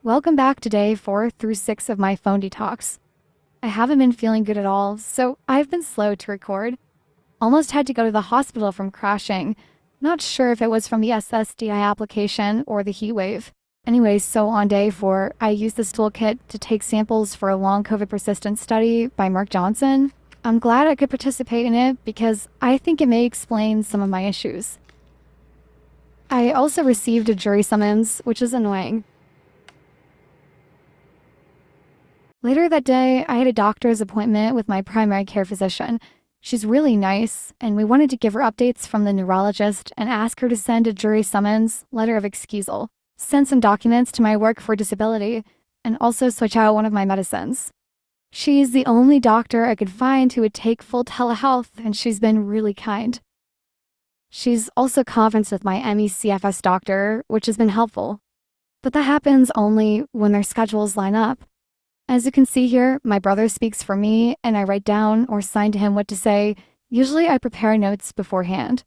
Welcome back to day 4 through 6 of my phone detox. I haven't been feeling good at all, so I've been slow to record. Almost had to go to the hospital from crashing. Not sure if it was from the SSDI application or the heat wave. Anyways, so on day 4, I used this toolkit to take samples for a long COVID persistence study by Merck Johnson. I'm glad I could participate in it because I think it may explain some of my issues. I also received a jury summons, which is annoying. Later that day, I had a doctor's appointment with my primary care physician. She's really nice, and we wanted to give her updates from the neurologist and ask her to send a jury summons, letter of excusal, send some documents to my work for disability, and also switch out one of my medicines. She's the only doctor I could find who would take full telehealth, and she's been really kind. She's also conferenced with my MECFS doctor, which has been helpful. But that happens only when their schedules line up. As you can see here, my brother speaks for me, and I write down or sign to him what to say. Usually I prepare notes beforehand.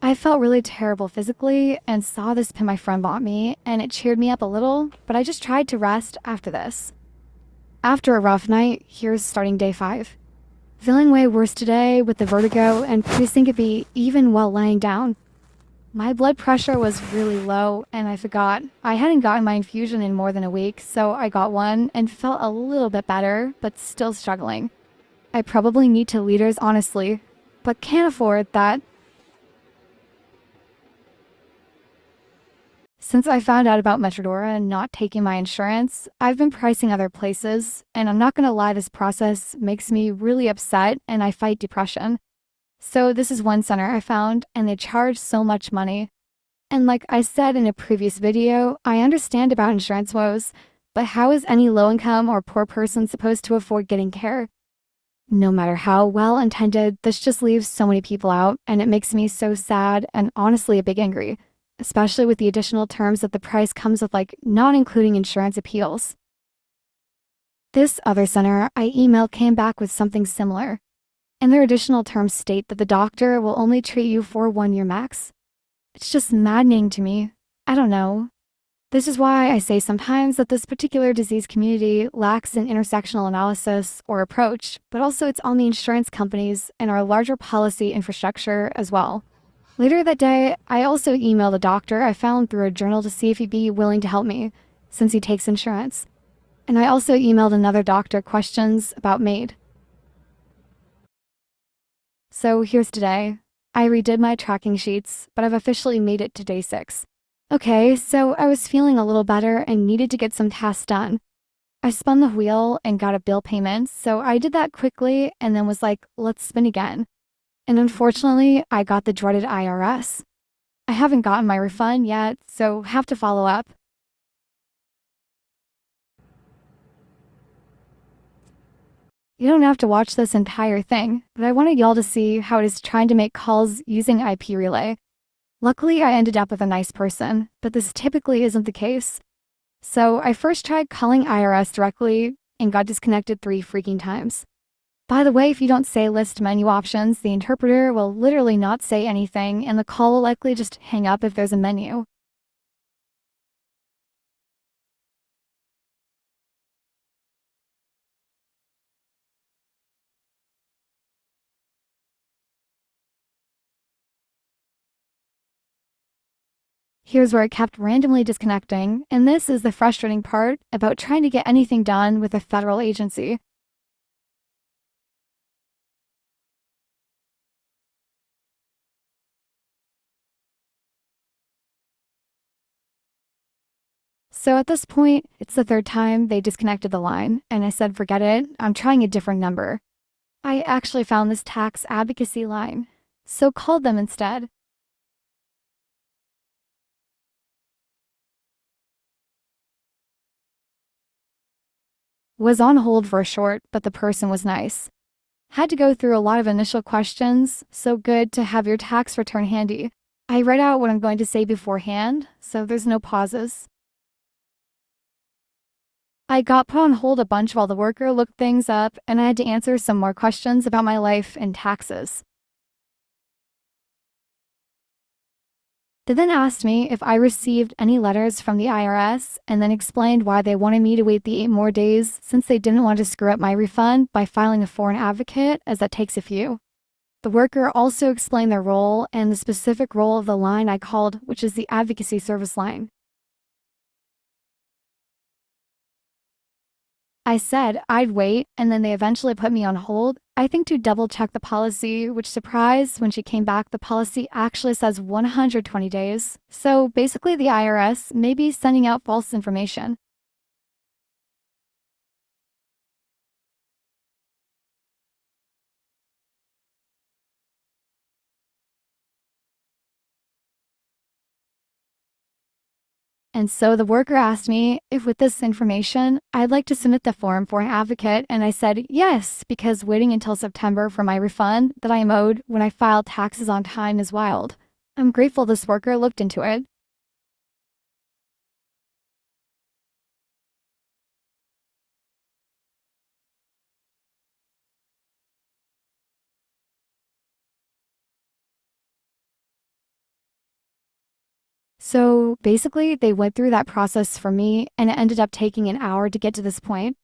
I felt really terrible physically and saw this pin my friend bought me, and it cheered me up a little, but I just tried to rest after this. After a rough night, here's starting day 5. Feeling way worse today with the vertigo and pretty syncope even while lying down. My blood pressure was really low, and I forgot. I hadn't gotten my infusion in more than a week, so I got one and felt a little bit better, but still struggling. I probably need 2 liters, honestly, but can't afford that. Since I found out about Metrodora and not taking my insurance, I've been pricing other places, and I'm not gonna lie, this process makes me really upset and I fight depression. So this is one center I found, and they charge so much money. And like I said in a previous video, I understand about insurance woes, but how is any low-income or poor person supposed to afford getting care? No matter how well-intended, this just leaves so many people out, and it makes me so sad and honestly a bit angry, especially with the additional terms that the price comes with, like not including insurance appeals. This other center I emailed came back with something similar. And their additional terms state that the doctor will only treat you for 1 year max. It's just maddening to me. I don't know. This is why I say sometimes that this particular disease community lacks an intersectional analysis or approach, but also it's on the insurance companies and our larger policy infrastructure as well. Later that day, I also emailed a doctor I found through a journal to see if he'd be willing to help me, since he takes insurance. And I also emailed another doctor questions about MAID. So here's today. I redid my tracking sheets, but I've officially made it to day 6. Okay, so I was feeling a little better and needed to get some tasks done. I spun the wheel and got a bill payment, so I did that quickly and then was like, let's spin again. And unfortunately, I got the dreaded IRS. I haven't gotten my refund yet, so have to follow up. You don't have to watch this entire thing, but I wanted y'all to see how it is trying to make calls using IP relay. Luckily, I ended up with a nice person, but this typically isn't the case. So I first tried calling IRS directly and got disconnected 3 freaking times. By the way, if you don't say list menu options, the interpreter will literally not say anything and the call will likely just hang up if there's a menu. Here's where it kept randomly disconnecting, and this is the frustrating part about trying to get anything done with a federal agency. So at this point, it's the 3rd time they disconnected the line, and I said, forget it, I'm trying a different number. I actually found this tax advocacy line, so called them instead. Was on hold for a short, but the person was nice. Had to go through a lot of initial questions, so good to have your tax return handy. I write out what I'm going to say beforehand, so there's no pauses. I got put on hold a bunch while the worker looked things up, and I had to answer some more questions about my life and taxes. They then asked me if I received any letters from the IRS and then explained why they wanted me to wait the 8 more days since they didn't want to screw up my refund by filing a foreign advocate, as that takes a few. The worker also explained their role and the specific role of the line I called, which is the advocacy service line. I said I'd wait, and then they eventually put me on hold, I think to double check the policy, which surprised when she came back, the policy actually says 120 days. So basically, the IRS may be sending out false information. And so the worker asked me if, with this information, I'd like to submit the form for an advocate, and I said yes, because waiting until September for my refund that I am owed when I filed taxes on time is wild. I'm grateful this worker looked into it. So basically, they went through that process for me, and it ended up taking an hour to get to this point.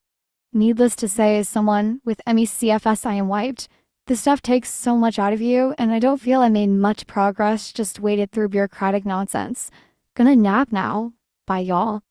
Needless to say, as someone with MECFS, I am wiped. This stuff takes so much out of you, and I don't feel I made much progress, just waded through bureaucratic nonsense. Gonna nap now. Bye, y'all.